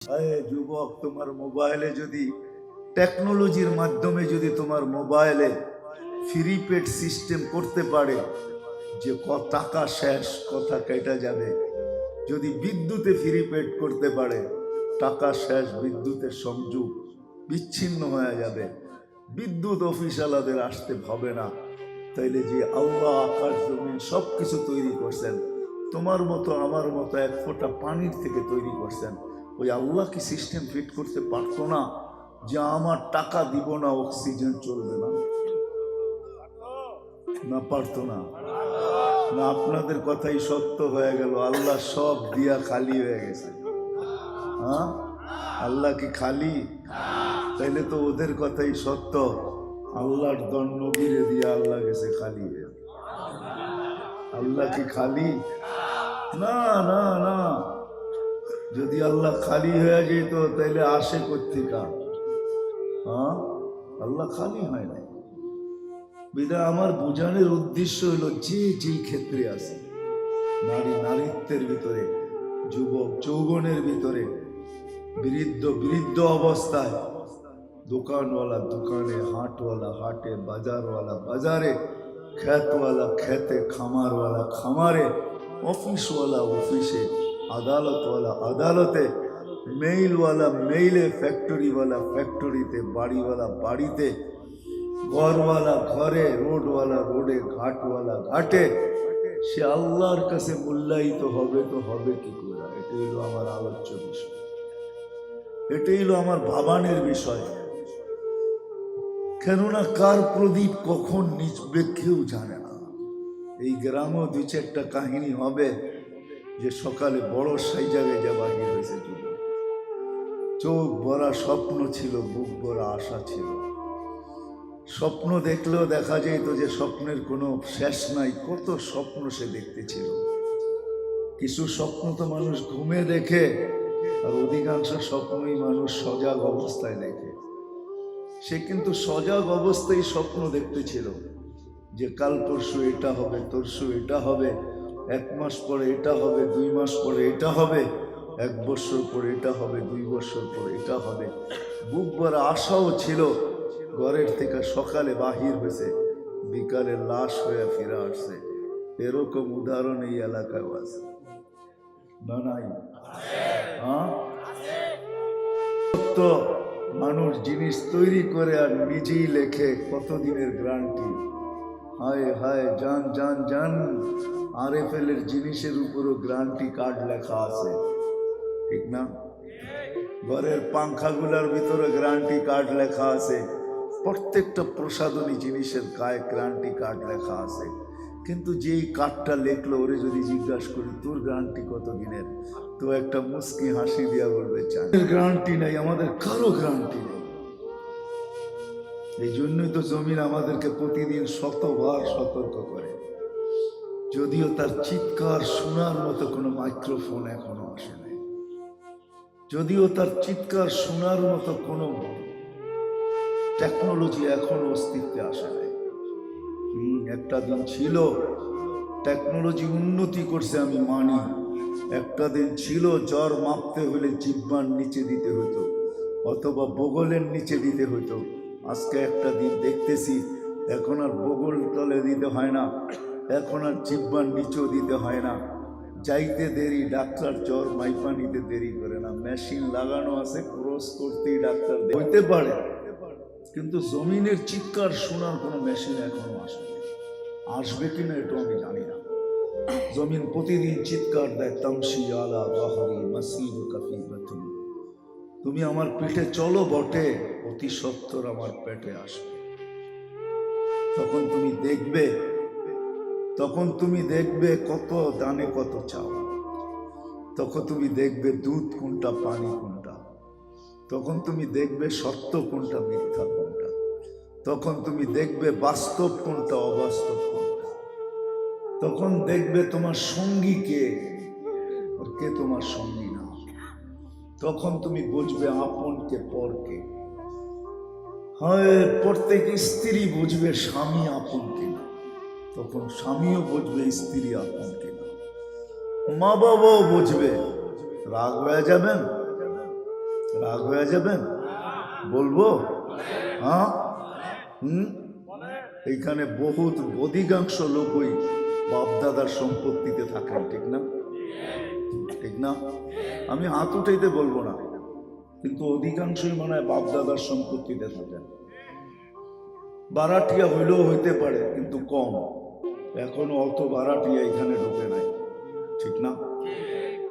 যুবক, তোমার মোবাইলে যদি টেকনোলজির মাধ্যমে যদি তোমার মোবাইলে ফ্রি পেড সিস্টেম করতে পারে যে টাকা শেষ, কথা কেটে যাবে। যদি বিদ্যুতে ফ্রি পেড করতে পারে, টাকা শেষ, বিদ্যুতের সংযোগ বিচ্ছিন্ন হয়ে যাবে, বিদ্যুৎ অফিসালাদের আসতে হবে না। তাইলে যে আল্লাহ আকাশ জমিন সব কিছু তৈরি করছেন, তোমার মতো আমার মতো এক ফোঁটা পানির থেকে তৈরি করছেন, ওই আল্লাহ কি সিস্টেম ফিট করতে পারতো না যে আমার টাকা দিব না, অক্সিজেন চলবে না? না পারতো না? না আপনাদের কথাই সত্য হয়ে গেল, আল্লাহ সব দিয়া খালি হয়ে গেছে? হ্যাঁ, আল্লাহ কি খালি? তাইলে তো ওদের কথাই সত্য, আল্লাহর নবীরে দিয়ে আল্লাহ গেছে খালি হয়ে। আল্লাহ কি খালি? না না না, যদি আল্লাহ খালি হয়ে যেত তাইলে আসে কোত্থেকা? হ্যাঁ, আল্লাহ খালি হয় না। বিধায় আমার বোঝানোর উদ্দেশ্য হলো, যে যেই ক্ষেত্রে আছে, নারী নারীত্বের ভিতরে, যুবক যৌবনের ভিতরে, বৃদ্ধ অবস্থায়, দোকানওয়ালা দোকানে, হাটওয়ালা হাটে, বাজারওয়ালা বাজারে, খেতওয়ালা খেতে, খামারওয়ালা খামারে, অফিসওয়ালা অফিসে, আদালতওয়ালা আদালতে, মেইলওয়ালা মেইলে, ফ্যাক্টরিওয়ালা ফ্যাক্টরিতে, বাড়িওয়ালা বাড়িতে, ঘরওয়ালা ঘরে, রোডওয়ালা রোডে, ঘাটওয়ালা ঘাটে, সে আল্লাহর কাছে মূল্যায়িত হবে তো হবে কি করে? এটাই হলো আমার আলোচ্য বিষয়, এটাই হলো আমার ভাবানের বিষয়। কেননা কার প্রদীপ কখন নিচবে কেউ জানে না। এই গ্রামও দুই চারটা কাহিনী হবে যে সকালে বড় সাইজাগে যা বাহির হয়েছে যুবক, চোখ ভরা স্বপ্ন ছিল, বুক ভরা আশা ছিল। স্বপ্ন দেখলেও দেখা যেত যে স্বপ্নের কোনো শেষ নাই, কত স্বপ্ন সে দেখতেছিল। কিছু স্বপ্ন তো মানুষ ঘুমে দেখে, আর অধিকাংশ স্বপ্নই মানুষ সজাগ অবস্থায় দেখে। সে কিন্তু সজাগ অবস্থায় স্বপ্ন দেখতেছিল যে কাল পরশু এটা হবে, তরশু এটা হবে, 1 মাস পরে এটা হবে, 2 মাস পরে এটা হবে, 1 বছর পরে এটা হবে, 2 বছর পরে এটা হবে। বুক ভরা আশাও ছিল। ঘরের থেকে সকালে বাহির হয়েছে, বিকালে লাশ হয়ে ফিরে আসছে। এরকম উদাহরণ এই এলাকায় আছে না? নাই? হ্যাঁ, তো মানুষ জিনিস তৈরি করে আর নিজেই লেখে, কতদিনের গ্যারান্টি। হায় হায়, জান জান জান, RFL এর জিনিসের উপরও গ্যারান্টি কার্ড লেখা আছে, ঠিক না? ঘরের পাংখাগুলার ভিতরে গ্যারান্টি কার্ড লেখা আছে, প্রত্যেকটা প্রসাধনী জিনিসের গায়ে গ্যারান্টি কার্ড লেখা আছে। কিন্তু যেই কার্ডটা লেখলো, ওরে যদি জিজ্ঞাসা করি তোর গ্যারান্টি কত দিনের, তো একটা মুস্কি হাসি দিয়া বলবে, চান গ্যারান্টি নাই, আমাদের কারো গ্যারান্টি নেই। এই জন্যই তো জমিন আমাদেরকে প্রতিদিন শতবার সতর্ক করে, যদিও তার চিৎকার শোনার মতো কোনো মাইক্রোফোন এখনো আসে নাই, যদিও তার চিৎকার শোনার মতো কোনো টেকনোলজি এখনো অস্তিত্বে আসে নাই। একটা দিন ছিল টেকনোলজি উন্নতি করছে, আমি মানি। একটা দিন ছিল জ্বর মাপতে হলে জিহ্বার নিচে দিতে হতো অথবা বগলের নিচে দিতে হতো। আজকে একটা দিন দেখতেছি এখন আর বগল তলে দিতে হয় না, এখন আর জিহ্বার নিচেও দিতে হয় না। যাইতে দেরি, ডাক্তার জ্বর মাইপা নিতে দেরি করে না, মেশিন লাগানো আছে, ক্রস করতেই ডাক্তার হইতে পারে। কিন্তু জমিনের চিৎকার শোনার কোনো মেশিন এখনো আসেনি। আসবে কিনা এটা আমি জানি না। জমিন প্রতিদিন চিৎকার দেয়, তামসি আলা বাহারি মাসিব কাফি বাতুল, তুমি আমার পিঠে চলো বটে, অতি সত্বর আমার পেটে আসবে। তখন তুমি দেখবে কত দানে কত চাও। তখন তুমি দেখবে দুধ কোনটা, পানি কোনটা। তখন তুমি দেখবে সত্য কোনটা, মিথ্যা কোনটা। তখন তুমি দেখবে বাস্তব কোনটা, অবাস্তব কোনটা। তখন দেখবে তোমার সঙ্গী কে আর কে তোমার সঙ্গী না। তখন তুমি বুঝবে আপন কে পর কে। হয় প্রত্যেক স্ত্রী বুঝবে স্বামী আপন কিনা, তখন স্বামীও বুঝবে স্ত্রী আপন কিনা। মা বাবাও বুঝবে। রাগ হয়ে যাবেন, রাগ হয়ে যাবেন? বলবো? হ্যাঁ, এইখানে বহুত অধিকাংশ লোকই বাপদাদার সম্পত্তিতে থাকেন, ঠিক না? ঠিক না? আমি হাত উঠাইতে বলবো না, কিন্তু অধিকাংশই মনে হয় বাপদাদার সম্পত্তিতে থাকেন। বারাটিয়া হইলেও হইতে পারে, কিন্তু কম। এখনো অত বারাটিয়া এখানে ঢোকে নাই, ঠিক না?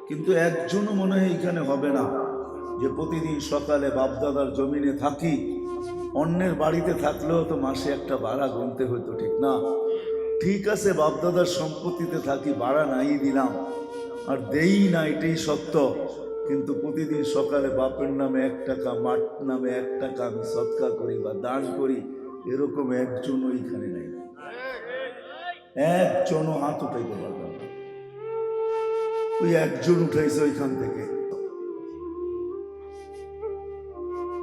কিন্তু একজনও মনে হয় এখানে হবে না যে প্রতিদিন সকালে বাপদাদার জমিনে থাকি। অন্যের বাড়িতে থাকলেও তো মাসে একটা ভাড়া গুনতে হইতো, ঠিক না? ঠিক আছে, বাপদাদার সম্পত্তিতে থাকি, ভাড়া নাই দিলাম আর দেই না, এটাই সত্য। কিন্তু প্রতিদিন সকালে বাপের নামে 1 টাকা, মার নামে 1 টাকা আমি সৎকার করি বা দান করি, এরকম একজনও এখানে নেই। একজনও হাত উঠাইতে পারবে না। ওই একজন উঠাইছে ওইখান থেকে।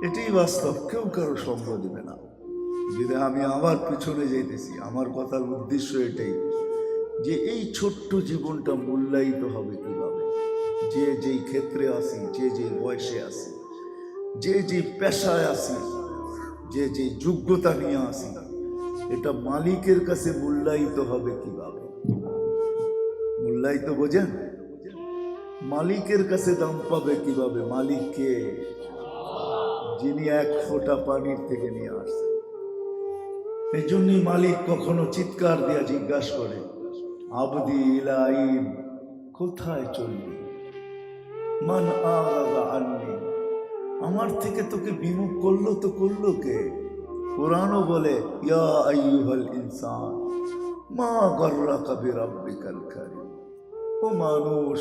এটাই বাস্তব, কেউ কারো সঙ্গ দিবে না। যদি আমি আবার পিছনে যাইতেছি, আমার কথার উদ্দেশ্য এটাই যে এই ছোট্ট জীবনটা মূল্যায়িত হবে কিভাবে। যে যেই ক্ষেত্রে আসি, যে যেই বয়সে আসি, যে যেই পেশায় আসি, যে যেই যোগ্যতা নিয়ে আসি, এটা মালিকের কাছে মূল্যায়িত হবে কিভাবে। মূল্যায়িত বোঝেন? মালিকের কাছে দাম পাবে কিভাবে? মালিককে, যিনি 1 ফোঁটা পানির থেকে নিয়ে আসছেন। এই জন্যই মালিক কখনো চিৎকার দিয়া জিজ্ঞাসা করে, আবদি ইলাইন, কোথায় চললি? মান আরাদা আন্নি, আমার থেকে তোকে বিমুখ করলো তো করলো কে? কোরআনও বলে, ইয়া আইয়ুহাল ইনসান মা গাররাকা বিরাব্বিকাল কারীম, ও মানুষ,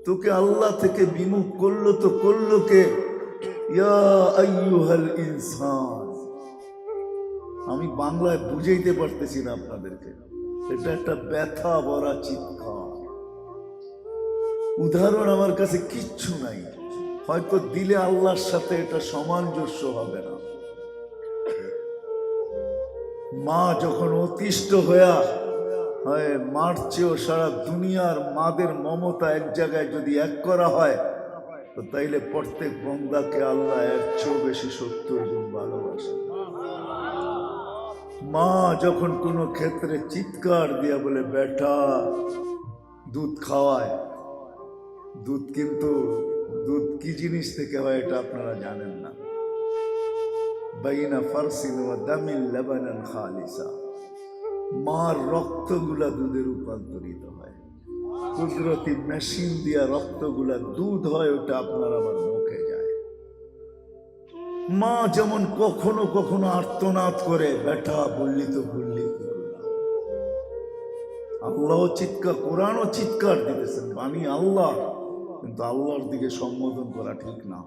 তোকে আল্লাহ থেকে বিমুখ করলো তো করলো কে? ইয়া আইয়ুহাল ইনসান। আমি বাংলায় বুঝাইতে পারতেছি না আপনাদেরকে, এটা একটা ব্যথা ভরা চিৎকার। উদাহরণ আমার কাছে কিচ্ছু নাই, হয়তো দিলে আল্লাহর সাথে এটা সামঞ্জস্য হবে না। মা যখন অতিষ্ঠ হয়ে হয়, মার চেয়েও সারা দুনিয়ার মাদের মমতা এক জায়গায় যদি এক করা হয়, তো তাইলে প্রত্যেক বন্দাকে আল্লাহ এর চেয়েও বেশি 70 গুণ ভালোবাসে। মা যখন কোনো ক্ষেত্রে চিৎকার দিয়া বলে বেটা দুধ খাওয়ায়, দুধ কিন্তু দুধ কি জিনিস থেকে হয় এটা আপনারা জানেন না। বাইনা ফারসিন ওয়া দামিন লাবানান খালিসা, মার রক্তগুলা দুধে রূপান্তরিত হয়। কুদরতি মেশিন দিয়া রক্তগুলা দুধ হয়, ওটা আপনার আমার মুখে যায়। মা যেমন কখনো কখনো আর্তনাদ করে, বেটা বললি তো বললি কি করলাম। আল্লাহ চিৎকার, কোরআনও চিৎকার দিতেছেন, বাণী আল্লাহ, কিন্তু আল্লাহর দিকে সম্বোধন করা ঠিক না।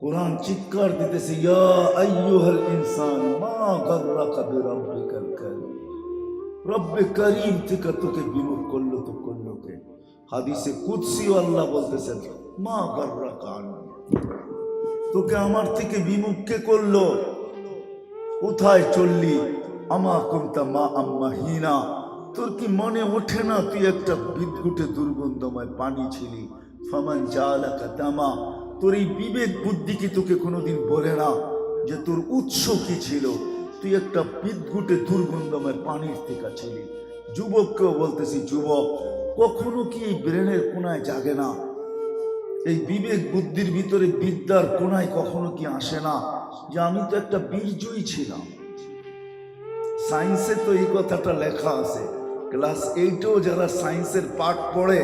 কোরআন চিৎকার দিতেছে, ইয়া আইয়ুহাল ইনসান মা গাররাকা বিরাব্বিকাল কারীম, রব্বে করিম থেকে তোকে বিমুখ করলো তো করলো কে? হাদিসে কুদসি আল্লাহ বলতেছেন, মা গাররাকা আন্নি, তোকে আমার থেকে বিমুখ কে করলো? কোথায় চললি? আমা কুনতা মা আম্মাহিনা, তোর কি মনে ওঠে না তুই একটা বিদ্যুটে দুর্গন্ধময় পানি ছিলি? ফামান জালাকা দামা, তোর এই বিবেক বুদ্ধি কি তোকে কোনোদিন বলে না যে তোর উৎস কি ছিল? তুই একটা বিদ্যুটে দুর্গন্ধময় পানির থেকে ছিলি। যুবককেও বলতেছি, যুবক, কখনো কি এই ব্রেনের কোনায় জাগে না, এই বিবেক বুদ্ধির ভিতরে বিদ্যার কোনায় কখনো কি আসে না যে আমি তো একটা বীর্যই ছিলাম? সায়েন্সে তো এই কথাটা লেখা আছে, ক্লাস 8এও যারা সায়েন্সের পাঠ পড়ে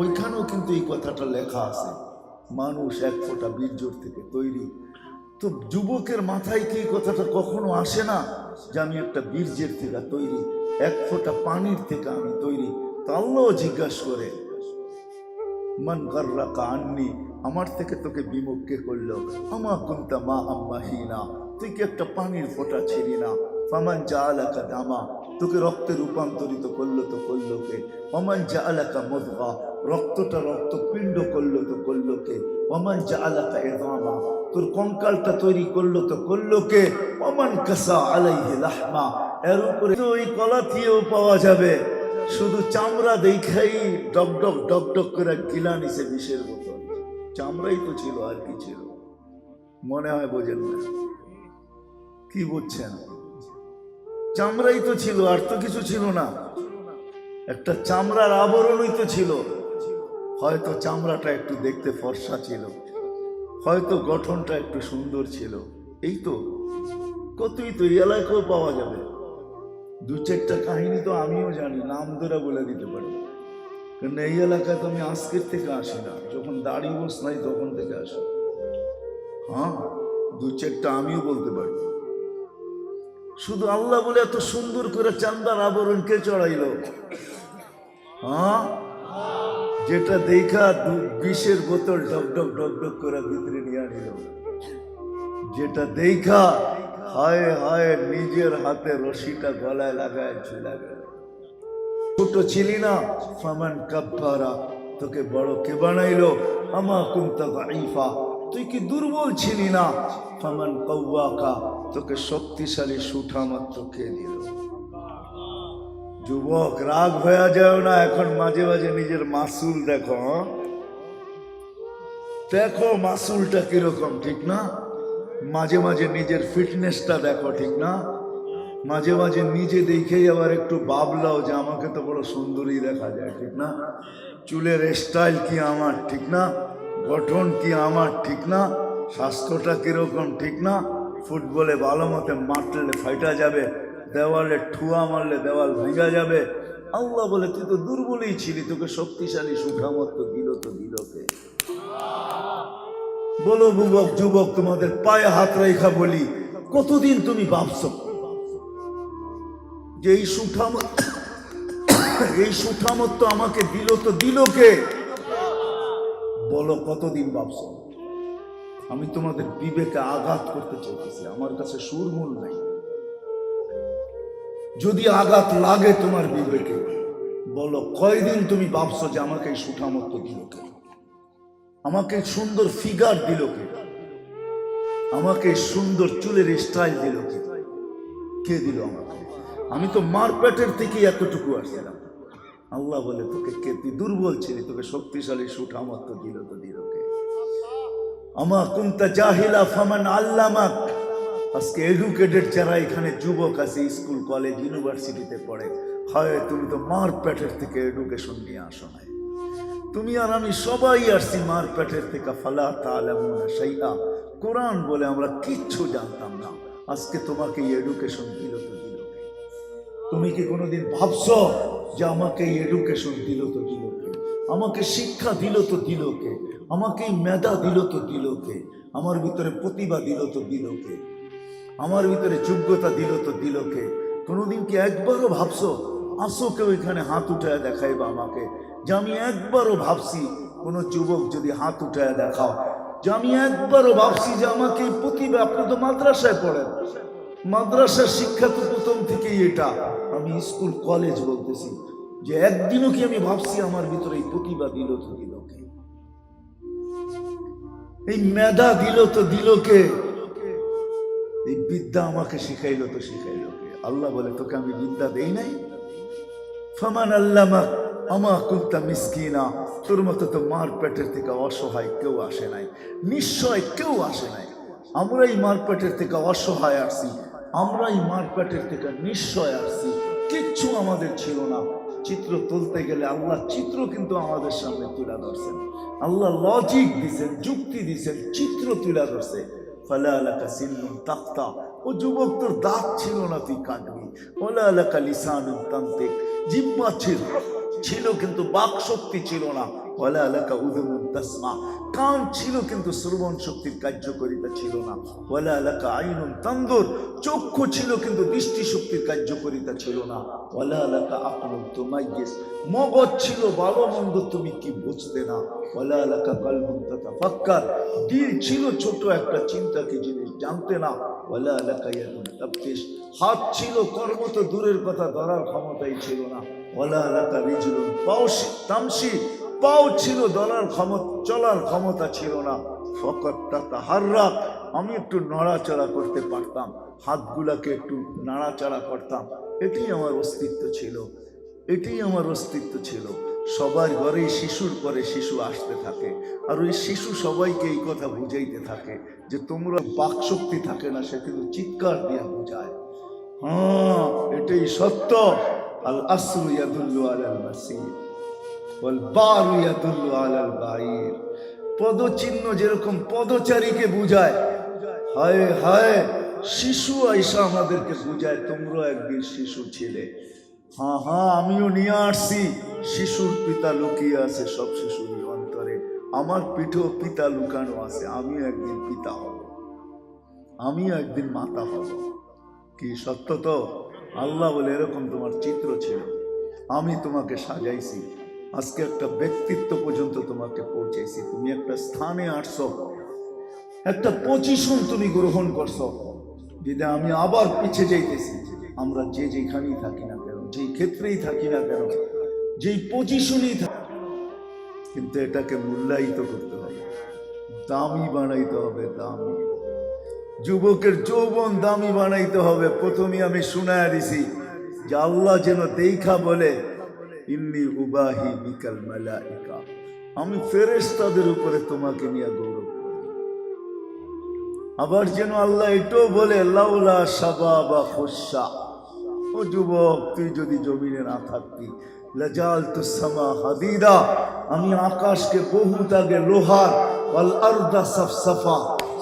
ওইখানেও কিন্তু এই কথাটা লেখা আছে, মানুষ 1 ফোঁটা বীর্যর থেকে তৈরি। তো যুবকের মাথায় কি এই কথাটা কখনো আসে না যে আমি একটা বীর্যের থেকে তৈরি, 1 ফোঁটা পানির থেকে আমি তৈরি? তো আল্লাহ জিজ্ঞাসা করে, মান গাররাকা আন্নি, আমার থেকে তোকে বিমুখ কে করলো? আমা কুনতা মা আম্মাহিনা, তুই কি একটা পানির ফোঁটা ছিলি না? ফামান জাআলাকা দামা, তোকে রক্তে রূপান্তরিত করলো তো করলো কে? ওমান জাআলাকা মুদগা, রক্তটা রক্তপিণ্ড করলো তো করলো কে? ওমান জাআলাকা ইযামা, তোর কঙ্কালটা তৈরি করলো তো করলো কে? ওমান কাসা আলাইহি লাহমা, এর উপরে তো ওই কলাথিয়েও পাওয়া যাবে, শুধু চামড়া দেখাই ডক ডক ডক ডক করে গিলা নিছে বিষের বোতল, চামড়াই তো ছিল, আর কি ছিল? মনে হয় বোঝেন না। কি বুঝছেন? চামড়াই তো ছিল, আর তো কিছু ছিল না। একটা চামড়ার আবরণই তো ছিল। হয়তো চামড়াটা একটু দেখতে ফর্সা ছিল, হয়তো গঠনটা একটু সুন্দর ছিল। এই তো কতই তো এই এলাকাও পাওয়া যাবে। দু চারটা কাহিনী তো আমিও জানি, নাম ধরে বলে দিতে পারি, কারণ এই এলাকায় তো আমি আজকের থেকে আসি না, যখন দাড়ি বস নাই তখন থেকে আসি। হ্যাঁ, দু চারটা আমিও বলতে পারি। শুধু আল্লাহ বলে এত সুন্দর করে চান্দার আবরণ কে চড়াইল? হ্যাঁ, যেটা দেখা বিষের বোতল ডকডক ডকডক করে ভিতরে নিয়ে আনিল, যেটা দেখা হায় হায় নিজের হাতে রশিটা গলায় লাগায় ঝুলা গেল। ছোট ছিলি না, ফামান কাব্বারা, তোকে বড় কে বানাইলো? আমা কুনতা দাঈফা, তুই কি দুর্বল ছিলি না? ফামান কাওয়াকা, তোকে শক্তিশালী সুঠা মাত্র কে দিল? যুবক, রাগ হয়ে যাও না। এখন মাঝে মাঝে নিজের মাসুল দেখো, দেখো মাসুলটা কিরকম, ঠিক না? মাঝে মাঝে নিজের ফিটনেসটা দেখো, ঠিক না? মাঝে মাঝে নিজে দেখেই আবার একটু ভাবলাও যে আমাকে তো বড় সুন্দরী দেখা যায়, ঠিক না? চুলের স্টাইল কি আমার, ঠিক না? গঠন কি আমার, ঠিক না? স্বাস্থ্যটা কিরকম, ঠিক না? ফুটবলে ভালো মতে মারলে ফাইটা যাবে, দেওয়ালে ঠুয়া মারলে দেওয়াল ভেঙে যাবে। আল্লাহ বলে তুই তো দুর্বলই ছিলি, তোকে শক্তিশালী সুঠামত্ব দিল তো দিল কে? বলো যুবক, যুবক, তোমাদের পায়ে হাত রেখা বলি, কতদিন তুমি ভাবছো যে এই সুঠামত্ব আমাকে দিল তো দিল কে? বলো কতদিন ভাবছো? আমি তোমাদের বিবেকে আঘাত করতে চাইতেছি, আমার কাছে সুরমূল নাই। যদি আঘাত লাগে তোমার বিবেকে, বলো কয়দিন তুমি ভাবছো যে আমাকে এই সুঠামত্ব দিল কে? আমাকে সুন্দর ফিগার দিল কে? আমাকে সুন্দর চুলের স্টাইল দিল কে? কে দিল আমাকে? আমি তো মারপেটের থেকে এতটুকু আসছিলাম। আল্লাহ বলে তোকে কে, তুই দুর্বল ছিলি, তোকে শক্তিশালী সুঠামত্ব দিল তো দিল কে? আমা কুনতা জাহিলা ফামান আল্লামাক। আজকে এডুকেটেড যারা এখানে যুবক আছে, স্কুল কলেজ ইউনিভার্সিটিতে পড়ে, হয় তুমি তো মারপেটের থেকে এডুকেশন নিয়ে আসো নাই। তুমি আর আমি সবাই আসছি মারপেটের থেকে। ফালা তাআলামুনা শাইআ, কোরআন বলে আমরা কিচ্ছু জানতাম না। আজকে তোমাকে এই এডুকেশন দিল তো দিল কে? তুমি কি কোনোদিন ভাবছো যে আমাকে এই এডুকেশন দিল তো দিল কে? আমাকে শিক্ষা দিল তো দিল কে? আমাকে এই মেধা দিল তো দিল কে? আমার ভিতরে প্রতিভা দিল তো দিল কে? আমার ভিতরে যোগ্যতা দিল তো দিল কে? কোনোদিন কি একবারও ভাবছো? আসো কেউ এখানে হাত উঠায় দেখাইবা আমাকে যে আমি একবারও ভাবছি? কোনো যুবক যদি হাত উঠায় দেখাও যে আমি একবারও ভাবছি যে আমাকে এই প্রতিভা। আপনি তো মাদ্রাসায় পড়েন, মাদ্রাসার শিক্ষা তো প্রথম থেকেই এটা। আমি স্কুল কলেজ বলতেছি, যে একদিনও কি আমি ভাবছি আমার ভিতরে এই প্রতিভা দিল তো দিল কে? এই মেধা দিল তো দিল কে? এই বিদ্যা আমাকে শিখাইলো তো শিখাইলো কে? আল্লাহ বলে তোকে আমি বিদ্যা দেই নাই? ফামান আল্লামাক আমা কুনতা মিসকিনা, তোর মতো তো মারপেটের থেকে অসহায় কেউ আসে নাই, নিশ্চয় কেউ আসে নাই। আমরাই মারপেটের থেকে অসহায় আসছি, আমরাই মারপেটের থেকে নিশ্চয় আসছি। কিচ্ছু আমাদের ছিল না। চিত্র তুলতে গেলে আল্লাহ চিত্র কিন্তু আমাদের সামনে তুলে ধরছেন। আল্লাহ লজিক দিছেন, যুক্তি দিছেন, চিত্র তুলে ধরছে। ফালা লাকা সিন্নুন তাক্তা, ও যুবক তোর দাঁত ছিল না, তুই কাটবি। ওলা লাকা লিসানুন তানতিক, জিহ্বা ছিল কিন্তু বাক শক্তি ছিল না। ওয়ালা লাকা উযুনুন তাসমা, কান ছিল কিন্তু শ্রবণ শক্তির কার্যকারিতা ছিল না। ওয়ালা লাকা আইনুন তানদুর, চক্ষু ছিল কিন্তু দৃষ্টি শক্তির কার্যকারিতা ছিল না। ওয়ালা লাকা আকলুন তুমাইয়িজ, মগজ ছিল ভালো মন্দ তুমি কি বুঝতে না। ওয়ালা লাকা কলবুন তাতাফাক্কার, দিল ছিল ছোট একটা চিন্তা কি জিনিস জানতে না। ওয়ালা লাকা ইয়াদুন তাবতিশ, হাত ছিল কর্ম তো দূরের কথা ধরার ক্ষমতাই ছিল না। ওয়ালা লাকা রিজলুন তামশি, পাও ছিল চলার ক্ষমতা ছিল না। ফকত তাতাহাররাক, আমি একটু নড়াচড়া করতে পারতাম, হাতগুলাকে একটু নাড়াচাড়া করতাম, এটাই আমার অস্তিত্ব ছিল, এটাই আমার অস্তিত্ব ছিল। সবার ঘরেই শিশুর পরে শিশু আসতে থাকে, আর ওই শিশু সবাইকে এই কথা বুঝাইতে থাকে যে তোমরা বাকশক্তি থাকে না, সে কিন্তু চিৎকার দিয়ে বুঝায়। হ্যাঁ, এটাই সত্য। আল আসরু ইয়াদুল্লু আলাল মাসির ওয়াল বারু ইয়াদুল্লু আলাল বাইর। পদচিহ্ন যেরকম পদচারীকে বুঝায়, হায় হায় শিশু আইসা আমাদেরকে বুঝায় তোমরা একদিন শিশু ছিলে। হ্যাঁ হ্যাঁ, আমিও নিয়ে আসছি। শিশুর পিতা লুকিয়ে আছে সব শিশুরই অন্তরে, আমার পিঠেও পিতা লুকানো আছে। আমিও একদিন পিতা হব, আমিও একদিন মাতা হব। কি সত্য তো? আল্লাহ বলে এরকম তোমার চিত্র ছিল, আমি তোমাকে সাজাইছি, আজকে একটা ব্যক্তিত্ব পর্যন্ত তোমাকে পৌঁছাইছি। তুমি একটা স্থানে আসছো, একটা পজিশন তুমি গ্রহণ করছো। যদি আমি আবার পিছিয়ে যাইতেছি, আমরা যে যেখানেই থাকি না কেন, যেই ক্ষেত্রেই থাকি না কেন, যেই পজিশনেই থাকি, কিন্তু এটাকে মূল্যায়িত করতে হবে, দামি বানাইতে হবে। দামি যুবকের যৌবন দামি বানাইতে হবে। প্রথমে আমি শুনায়া দিছি যে আল্লাহ যেন দেখা বলে ইন্নী উবাহি বিকাল মালাইকা, আমি ফেরেশতাদের উপরে তোমাকে নিয়ে গৌরব করি। আবার যেন আল্লাহ এটাও বলে লাউলা শাবাবা খুশা, ও যুবক তুই যদি জমিনে না থাকতি, লাজালতুস সামা হাদিদা, আমি আকাশকে বহুত আগে লোহার, ওয়াল আরদা সাফসাফা,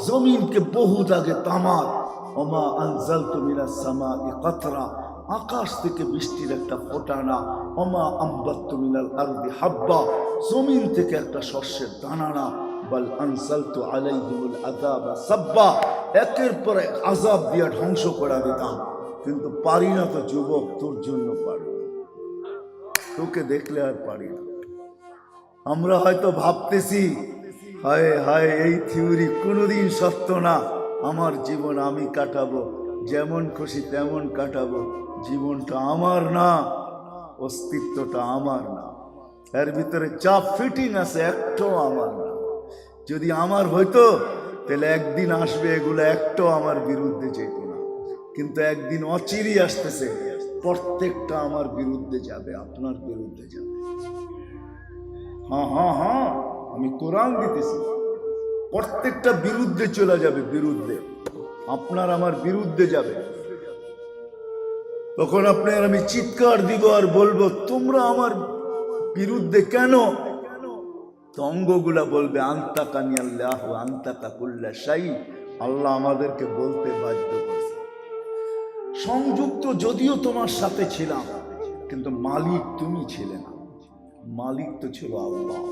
জমিনকে বহুত আগে তামার, ওমা আনজালতু মিনাস সামাই কাতরা, আকাশ থেকে বৃষ্টির একটা ফোঁটা না, ওমা আম্বাততু মিনাল আরদি হাব্বা, জমিন থেকে একটা শস্যের দানা না, বাল আনজালতু আলাইহিমুল আযাবা সাব্বা, একের পর এক আযাব দিয়ে ধ্বংস করে দিতাম। কিন্তু পারি না তো যুবক, তোর জন্য পারি না, তোকে দেখলে আর পারি না। আমরা হয়তো ভাবতেছি হায় হায় এই থিওরি কোনোদিন সত্য না, আমার জীবন আমি কাটাবো, যেমন খুশি তেমন কাটাবো। জীবনটা আমার না, অস্তিত্বটা আমার না, এর ভিতরে যা ফিটিং আছে একটাও আমার না। যদি আমার হইতো তাহলে একদিন আসবে এগুলো একটাও আমার বিরুদ্ধে যেত না, কিন্তু একদিন অচিরেই আসতেছে, প্রত্যেকটা আমার বিরুদ্ধে যাবে, আপনার বিরুদ্ধে যাবে। হ্যাঁ হ্যাঁ হ্যাঁ, আমি কোরআন দিতেছি, প্রত্যেকটা বিরুদ্ধে চলে যাবে, বিরুদ্ধে, আপনার আমার বিরুদ্ধে যাবে। তখন আপনার আমি চিৎকার দিব আর বলবো তোমরা আমার বিরুদ্ধে কেন? অঙ্গগুলা বলবে আনতাকানি আল্লাহ আনতাকা কুল্লা শাই, আল্লাহ আমাদেরকে বলতে বাধ্য করছে। সংযুক্ত যদিও তোমার সাথে ছিলাম, কিন্তু মালিক তুমি ছিলে না, মালিক তো ছিল আল্লাহ।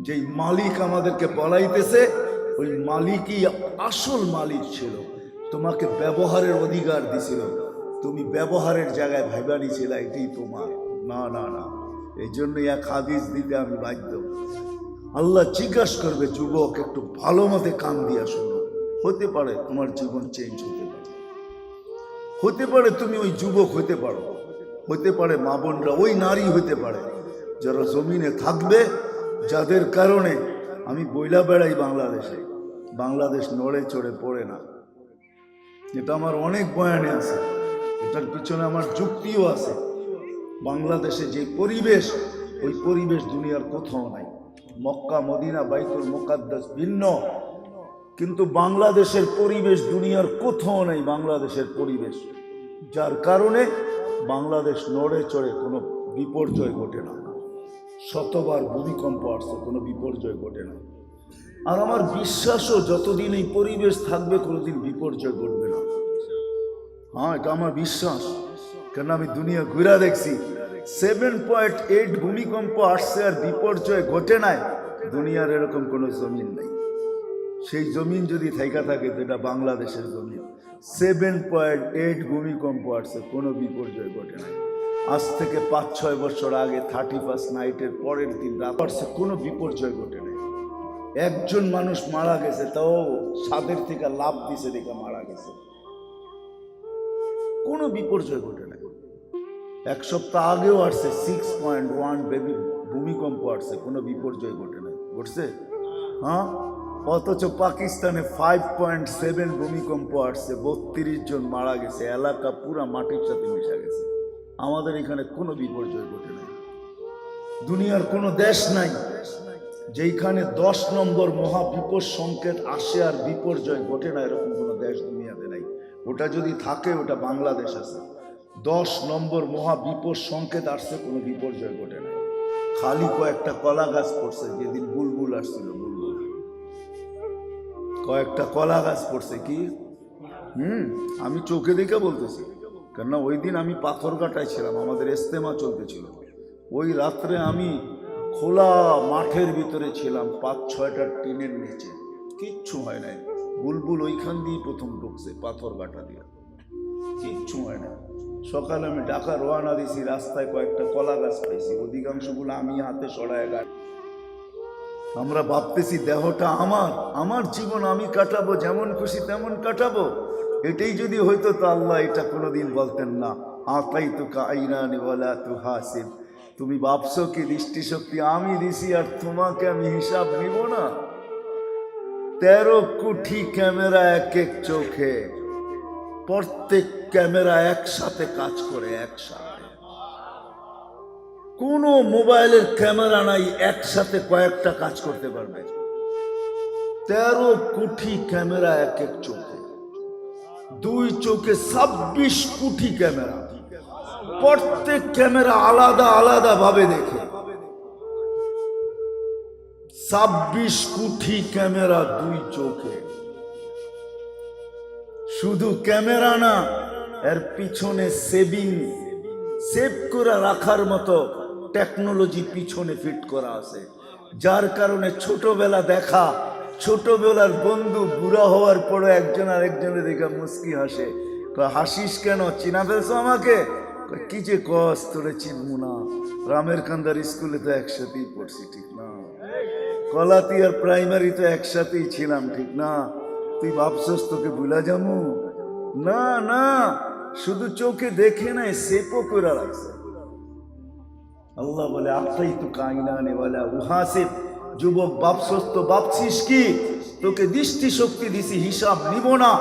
যেই মালিক আমাদেরকে বলাইতেছে ওই মালিকই আসল মালিক ছিল। তোমাকে ব্যবহারের অধিকার দিছিল, তুমি ব্যবহারের জায়গায় ভাইবা নিয়েছিল এটাই তোমার। না না না, এই জন্যই এক হাদিস দিতে আমি বাধ্য। আল্লাহ জিজ্ঞাসা করবে যুবক একটু ভালো মতে কান দিয়া শোনো, হতে পারে তোমার জীবন চেঞ্জ হতে পারে, হতে পারে তুমি ওই যুবক হতে পারো, হতে পারে মা বোনরা ওই নারী হতে পারে যারা জমিনে থাকবে, যাদের কারণে আমি বইলা বেড়াই বাংলাদেশে, বাংলাদেশ নড়ে চড়ে পড়ে না। এটা আমার অনেক বয়ানে আছে, এটার পিছনে আমার যুক্তিও আছে। বাংলাদেশে যে পরিবেশ, ওই পরিবেশ দুনিয়ার কোথাও নাই। মক্কা মদিনা বাইতুল মুকাদ্দাস ভিন্ন, কিন্তু বাংলাদেশের পরিবেশ দুনিয়ার কোথাও নাই। বাংলাদেশের পরিবেশ, যার কারণে বাংলাদেশ নড়ে চড়ে কোনো বিপর্যয় ঘটে না। শতবার ভূমিকম্প আসছে, কোনো বিপর্যয় ঘটে না। আর আমার বিশ্বাসও যতদিন এই পরিবেশ থাকবে কোনোদিন বিপর্যয় ঘটবে না। হ্যাঁ, এটা আমার বিশ্বাস, কেন আমি দুনিয়া ঘুরে দেখছি। 7.8 ভূমিকম্প আসছে আর বিপর্যয় ঘটে নাই। দুনিয়ার এরকম কোনো জমিন নাই। সেই জমিন যদি থাইকা থাকে তো এটা বাংলাদেশের জমিন। 7.8 ভূমিকম্প আসছে, কোনো বিপর্যয় ঘটে নাই। আজ থেকে 5-6 বছর আগে 31 নাইটের পরের দিন রাত আসছে, কোনো বিপর্যয় ঘটে নাই। একজন মানুষ মারা গেছে, তাও ছাদের থেকে লাফ দিছে দেখে মারা গেছে, কোনো বিপর্যয় ঘটে নাই। এক সপ্তাহ আগেও আসছে 6.1 বেবি ভূমিকম্প আসছে, কোনো বিপর্যয় ঘটে নাই। ঘটছে? হ্যাঁ, অথচ পাকিস্তানে 5.7 ভূমিকম্প আসছে, 32 জন মারা গেছে, এলাকা পুরা মাটির সাথে মিশে গেছে। আমাদের এখানে কোনো বিপর্যয় ঘটে নাই। দুনিয়ার কোনো দেশ নাই যেখানে 10 নম্বর মহাবিপদ সংকেত আসে আর বিপর্যয় ঘটে না, এরকম কোনো দেশ দুনিয়াতে নাই। ওটা যদি থাকে ওটা বাংলাদেশ আছে। 10 নম্বর মহাবিপদ সংকেত আসছে, কোনো বিপর্যয় ঘটে না। খালি কয়েকটা কলা গাছ পড়ছে, যেদিন বুলবুল আসছিল, বুলবুল কয়েকটা কলা গাছ পড়ছে। কি আমি চোখে দেখে বলতেছি, কেননা ওই দিন আমি পাথরঘাটায় ছিলাম, আমাদের ইস্তেমা চলতেছিল। ওই রাত্রে আমি খোলা মাঠের ভিতরে ছিলাম, 5-6টা টিনের নিচে, কিচ্ছু হয় নাই। বুলবুল ওইখান দিয়ে প্রথম ঢুকছে, পাথরঘাটা দিয়ে, কিচ্ছু হয় না। সকালে আমি ঢাকা রওনা দিছি, রাস্তায় কয়েকটা কলা গাছ পাইছি, অধিকাংশগুলো আমি হাতে সরায় গাছ। আমরা ভাবতেছি দেহটা আমার জীবন আমি কাটাবো, যেমন খুশি তেমন কাটাবো। এটাই যদি হইতো তো আল্লাহ এটা কোনোদিন বলতেন না, আতাইতুকা আইনানি ওয়ালা তুহাসিব। তুমি ভাবছো কি দৃষ্টিশক্তি আমি দিছি আর তোমাকে আমি হিসাব নিব না? 13 কোটি ক্যামেরা এক এক চোখে, প্রত্যেক ক্যামেরা একসাথে কাজ করে, একসাথে। কোন মোবাইলের ক্যামেরা নাই একসাথে কয়েকটা কাজ করতে পারবে। 13 কোটি ক্যামেরা এক এক চোখে, 2 চোখে 26 কোটি ক্যামেরা, প্রত্যেক ক্যামেরা আলাদা আলাদা ভাবে দেখে। 26 কোটি ক্যামেরা 2 চোখে। শুধু ক্যামেরা না, এর পিছনে সেভ করে রাখার মতো টেকনোলজি পিছনে ফিট করা আছে, যার কারণে ছোটবেলা দেখা, ছোটবেলার বন্ধু বুড়া হওয়ার পরে একজন আরেকজনের দেখে মুস্কি হাসে। হাসিস কেন? চিনা ফেলছো আমাকে? কি যে কস, তোরে চিনবো না? রামের কান্দার স্কুলে তো একসাথেই পড়ছি, ঠিক না? কলাতি আর প্রাইমারি তো একসাথেই ছিলাম, ঠিক না? তুই ভাবছস তোকে ভুলা যাবো? না না, শুধু চোখে দেখে নাই, সেপও করে রাখছে। আল্লাহ বলে আতাইতুকা আইনানি ওয়ালা উহাসিব। যুবক ভাবছস তো ভাবছিস কি তোকে দৃষ্টি শক্তি দিছি, হিসাব নিব না।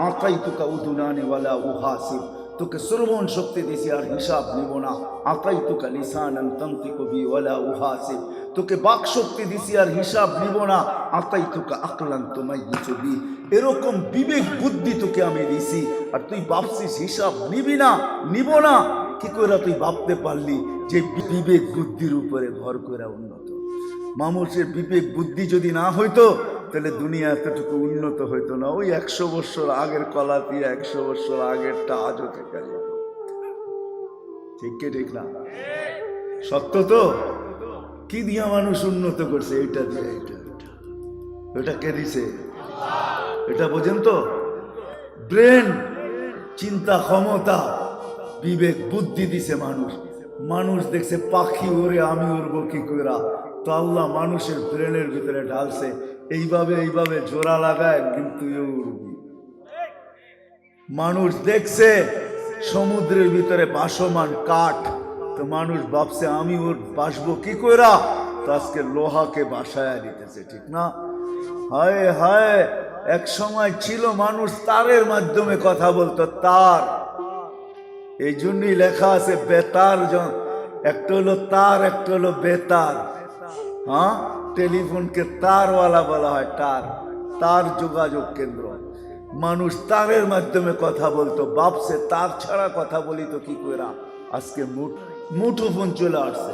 আতাইতুকা উদুনানি ওয়ালা উহাসিব। তোকে শ্রবণ শক্তি দিছি আর হিসাব নিব না। আতাইতুকা লিসানান তানতিকু বি ওয়ালা উহাসিব। তোকে বাক শক্তি দিছি আর হিসাব নিব না। আতাইতুকা আকলান তুমাইয়িজু বি। এরকম বিবেক বুদ্ধি তোকে আমি দিছি আর তুই ভাবছিস হিসাব নিবি না, নিব না। কি করে তুই ভাবতে পারলি যে বিবেক বুদ্ধির উপরে ভর করে উন্নত? মানুষের বিবেক বুদ্ধি যদি না হইতো তাহলে দুনিয়া এতটুকু উন্নত হইতো না। ওই 100 বছর আগের কলাতি, 100 বছর আগেরটা আজও থেকে যেত। ঠিক কে ঠিক না? সত্য তো? কি দিয়া মানুষ উন্নত করছে? এটা দিয়ে, এটা কে দিছে? এটা বোঝেন তো? ব্রেন, চিন্তা ক্ষমতা, বিবেক বুদ্ধি দিছে মানুষ। মানুষ দেখছে পাখি ওরে, আমি উড়বো কি কইরা? তো আল্লাহ মানুষের ব্রেনের ভিতরে ঢালছে, এইভাবে জোড়া লাগায় কিন্তু উড়বি। মানুষ দেখছে সমুদ্রের ভিতরে ভাসমান কাঠ, তো মানুষ ভাবছে আমি ওর বাসবো কি কইরা? তো আজকে লোহাকে বাসায় দিতেছে, ঠিক না? হায় হায়, এক সময় ছিল মানুষ তারের মাধ্যমে কথা বলতো, তার। এই জন্যই লেখা আছে বেতার, একটা হলো তার, একটা হলো বেতার। হ্যাঁ, টেলিফোনকে তারওয়ালা বলা হয়, তার যোগাযোগ কেন্দ্র। মানুষ তারের মাধ্যমে কথা বলতো, ভাবছে তার ছাড়া কথা বলি তো কি করে? আজকে মুঠোফোন চলে আসছে।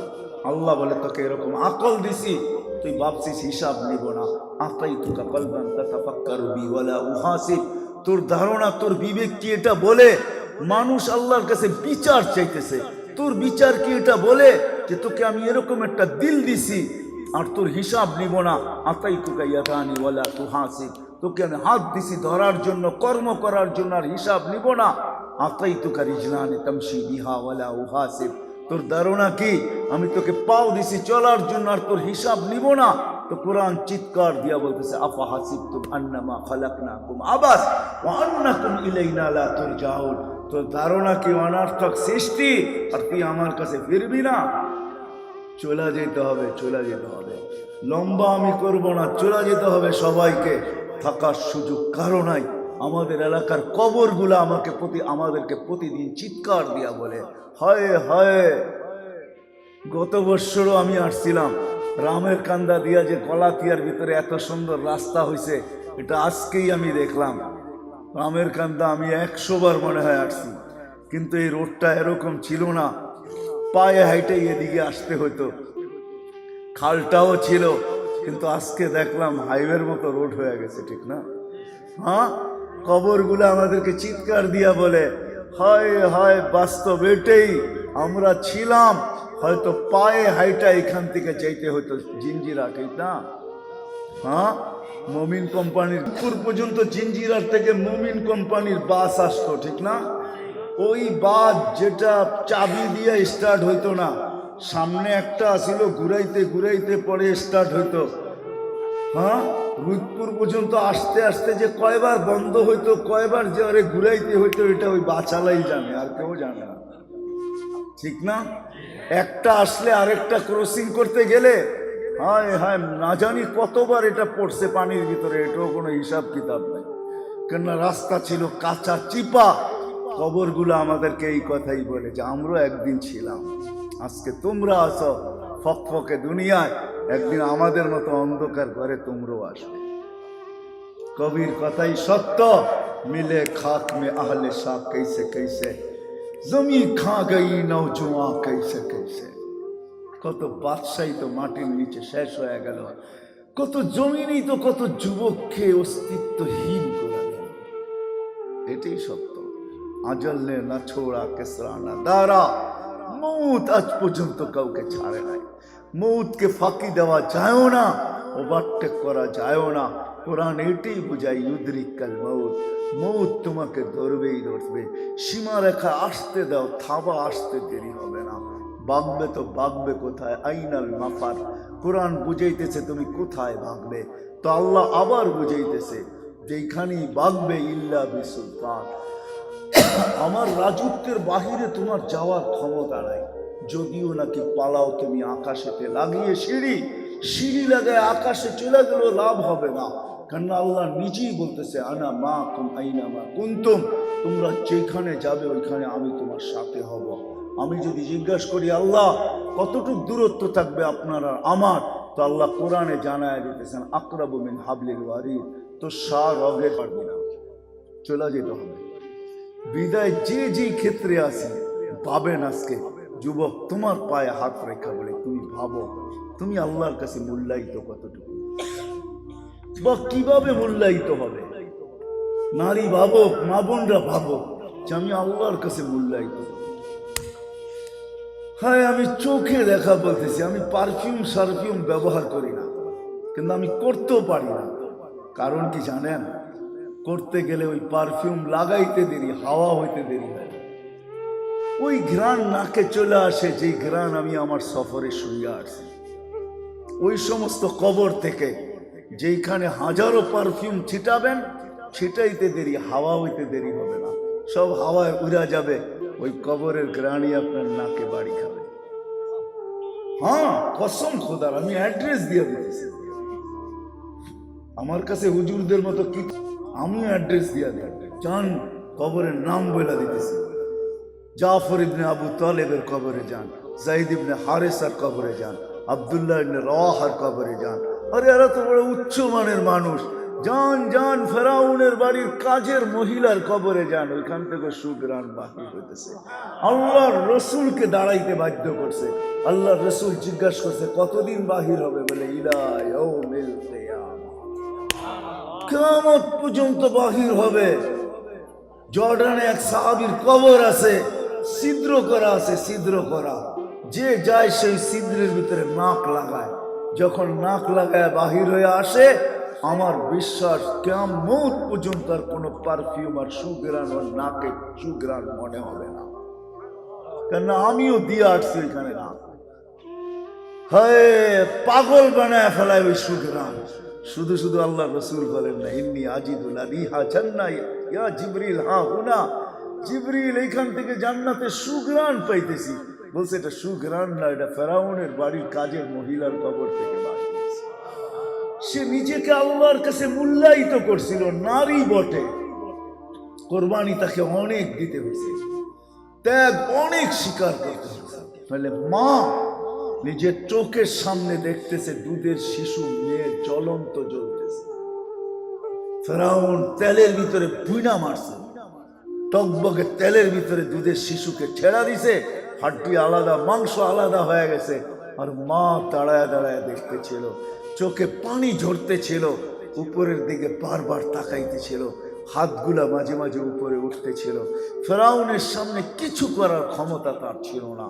আল্লাহ বলে তোকে এরকম আকল দিছি, তুই ভাবছিস হিসাব নিব না। আতাইতুকা কলবান তাতাফাক্কারু বি ওয়ালা উহাসিব। তোর ধারণা, তোর বিবেক কি এটা বলে মানুষ আল্লাহর কাছে বিচার চাইতেছে? তোর বিচার কি এটা বলে যে তোকে আমি এরকম একটা দিল দিছি আর তোর হিসাব নিব না? আতাইতুকা ইয়াদানি ওয়ালা তুহাসিব। তোকে আমি হাত দিছি ধরার জন্য, কর্ম করার জন্য, আর হিসাব নিব না। আতাইতুকা রিজলানি তামশি বিহা ওয়ালা উহাসিব। তোর ধারণা কি আমি তোকে পাও দিছি চলার জন্য আর তোর হিসাব নিব না? তো কোরআন চিৎকার দিয়া বলতেছে আফা হাসিবতুম আন্নামা খালাকনাকুম আবাস ওয়া আন্নাকুম ইলাইনা লা তুরজাউন। তোর ধারণা কি অনর্থক সৃষ্টি আর তুই আমার কাছে ফিরবি না? চলে যেতে হবে, চলে যেতে হবে। লম্বা আমি করব না, চলে যেতে হবে সবাইকে। থাকার সুযোগ কারো নাই। আমাদের এলাকার কবরগুলো আমাদেরকে প্রতিদিন চিৎকার দিয়া বলে হায় হায়, গত বৎসরও আমি আসছিলাম, রামের কান্দা দিয়া যে গলাতিয়ার ভিতরে এত সুন্দর রাস্তা হয়েছে, এটা আজকেই আমি দেখলাম। রামের কান্দা আমি 100 বার মনে হয় আসছি, কিন্তু এই রোডটা এরকম ছিল না, পায়ে হাইটে এদিকে আসতে হতো, খালটাও ছিল, কিন্তু আজকে দেখলাম হাইওয়ের মতো রোড হয়ে গেছে, ঠিক না? হ্যাঁ, কবরগুলো আমাদেরকে চিৎকার দিয়া বলে, হয় হয় বাস্তব এটাই, আমরা ছিলাম হয়তো পায়ে হাইটা এখান থেকে যাইতে হতো জিঞ্জিরা, ঠিক না? হ্যাঁ, মমিন কোম্পানির পুর পর্যন্ত জিঞ্জিরার থেকে মমিন কোম্পানির বাস আসতো, ঠিক না? ওই বাস যেটা চাবি দিয়ে স্টার্ট হইতো না, সামনে একটা আসিল, ঘুরাইতে ঘুরাইতে পরে স্টার্ট হইতো। হ্যাঁ, রুদপুর পর্যন্ত আসতে আসতে যে কয়বার বন্ধ হইতো, কয়বার যে আরে ঘুরাইতে হইতো, এটা ওই বাচালাই জানে, আর কেউ জানে না, ঠিক না? একটা আসলে আরেকটা ক্রসিং করতে গেলে হায় হায় না জানি কতবার এটা পড়ছে পানির ভিতরে, এটাও কোনো হিসাব কিতাব নেই, কেননা রাস্তা ছিল কাঁচা চিপা। কবরগুলো আমাদেরকে এই কথাই বলে যে আমরাও একদিন ছিলাম, আজকে তোমরা আসো ফকফকে দুনিয়ায়, একদিন আমাদের মতো অন্ধকার ঘরে তোমরাও আসবে। কবির কথাই সত্য, মিলে খাক মে আহলে শাহ कैसे कैसे, জমি খা গই নৌজুয়া कैसे कैसे। কত বাদশাহী তো মাটির নিচে শেষ হয়ে গেল, কত জমিনই তো কত যুবককে অস্তিত্বহীন করে দিল। এটাই সত্য। আজল নে না ছোড়া কেসরা না দারা, মৌত আজ পর্যন্ত কাউকে ছাড়ে নাই। মৌতকে ফাঁকি দেওয়া যায়ও না, ওভারটেক করা যায়ও না। কোরআন এটাই বুঝায়, ইউদরিকাল মৌত, মৌত তোমাকে ধরবেই ধরবে। সীমারেখা আসতে দাও, থাবা আসতে দেরি হবে না। ভাগবে তো ভাগবে কোথায়, আইনাল মাফার। কোরআন বুঝাইতেছে তুমি কোথায় ভাগবে, তো আল্লাহ আবার বুঝাইতেছে যেখানেই ভাগবে ইল্লা বিসুলতান, আমার রাজত্বের বাহিরে তোমার যাওয়ার ক্ষমতা নাই। যদিও নাকি পালাও তুমি আকাশেতে লাগিয়ে সিঁড়ি, সিঁড়ি লাগায় আকাশে চলে গেল লাভ হবে না, কারণ আল্লাহ নিজেই বলতেছে আনা মা কুম আইনা মা কুনতুম, তোমরা যেখানে যাবে ওইখানে আমি তোমার সাথে হব। আমি যদি জিজ্ঞাসা করি আল্লাহ কতটুকু দূরত্ব থাকবে আপনার আর আমার, তো আল্লাহ কোরআনে জানায় দিতেছেন আকরাবু মিন হাবলিল ওয়ারিদ, তো রগে পারবি না, চলে যেতে হবে। বিদায় যে যে ক্ষেত্রে আছে পাবেন। আজকে যুবক তোমার পায়ে হাত রেখা বলে তুমি ভাবো, তুমি আল্লাহর কাছে মূল্যায়িত কতটুকু, বা কিভাবে মূল্যায়িত হবে? নারী ভাবক, মা বোনরা ভাবক যে আমি আল্লাহর কাছে মূল্যায়িত। হ্যাঁ, আমি চোখে দেখা বলতেছি, আমি পারফিউম ব্যবহার করি না, কিন্তু আমি করতেও পারি না। কারণ কি জানেন? করতে গেলে ওই পারফিউম লাগাইতে দেরি, হাওয়া হইতে দেরি হয়। ওই ঘ্রাণ নাকে চলে আসে, যে ঘ্রাণ আমি আমার সফরে শুয়ে আসছি। ওই সমস্ত কবর থেকে যেইখানে হাজারো পারফিউম ছিটাবেন, ছিটাইতে দেরি, হাওয়া হইতে দেরি হবে না, সব হাওয়ায় উড়া যাবে, ওই কবরের ঘ্রাণই আপনার নাকে বাড়ি খাবে। হ্যাঁ, কসম খোদার, আমি অ্যাড্রেস দিয়ে দিতেছি। আমার কাছে হুজুরদের মতো কি, আমিও অ্যাড্রেস দিয়ে দিই, যান কবরের নাম বলে দিতেছি। জাফর ইবনে আবু তালেবের কবরে যান, জাইদ ইবনে হারেসার কবরে যান, আব্দুল্লাহ ইবনে রাওয়াহার কবরে যান। আরে এরা তো বড় উচ্চ মানের মানুষ। যান যান ফেরাউনের বাড়ির কাজের মহিলার কবরে যান, ওইখান থেকে সুগ্রাণ বাহির হইতেছে। আল্লাহর রসুলকে দাঁড়াইতে বাধ্য করছে। আল্লাহর রসুল জিজ্ঞাসা করছে কতদিন বাহির হবে, বলে ইলা ইয়াউমিল কিয়ামা, কিয়ামত পর্যন্ত বাহির হবে। জর্ডানে এক সাহাবীর কবর আছে, ছিদ্র করা আছে, ছিদ্র করা, যে যায় সেই ছিদ্রের ভিতরে নাক লাগায়, যখন নাক লাগায় বাহির হয়ে আসে, আমার বিশ্বাস কিয়ামত পর্যন্ত আর কোনো পারফিউম আর সুগ্রাণ আর নাকে সুগ্রাণ মনে হবে না, কেননা আমিও দিয়ে আসছি ওইখানে না। হয় পাগল বানায় ফেলায় ওই সুগ্রাণ। শুধু শুধু আল্লাহ রসুল বলেন না, ইন্নী আজিদুল রিহা জান্নাত ইয়া জিবরিল, হ্যাঁ হুনা জিবরিল, এইখান থেকে জান্নাতে সুগ্রাণ পাইতেছি। বলছে এটা সুগ্রাণ না, এটা ফেরাউনের বাড়ির কাজের মহিলার কবর থেকে বাড়ি। সে নিজেকে আল্লাহর কাছে মূল্যায়িত করছিল, নারী বটে, কোরবানি তাকে অনেক দিতে হয়েছে, ত্যাগ অনেক স্বীকার করতে হয়েছে। তাহলে মা নিজের চোখের সামনে দেখতেছে দুধের শিশু মেয়ে জ্বলন্ত জ্বলতেছে। ফেরাউন তেলের ভিতরে পুইনা মারছে, টকবকে তেলের ভিতরে দুধের শিশুকে ছেড়া দিছে, হাড্ডি আলাদা, মাংস আলাদা হয়ে গেছে। আর মা দাঁড়ায় দাঁড়ায় দেখতেছিল, চোখে পানি ঝরতেছিল, উপরের দিকে বারবার তাকাইতেছিল, হাতগুলা মাঝে মাঝে উপরে উঠতেছিল। ফেরাউনের সামনে কিছু করার ক্ষমতা তার ছিল না।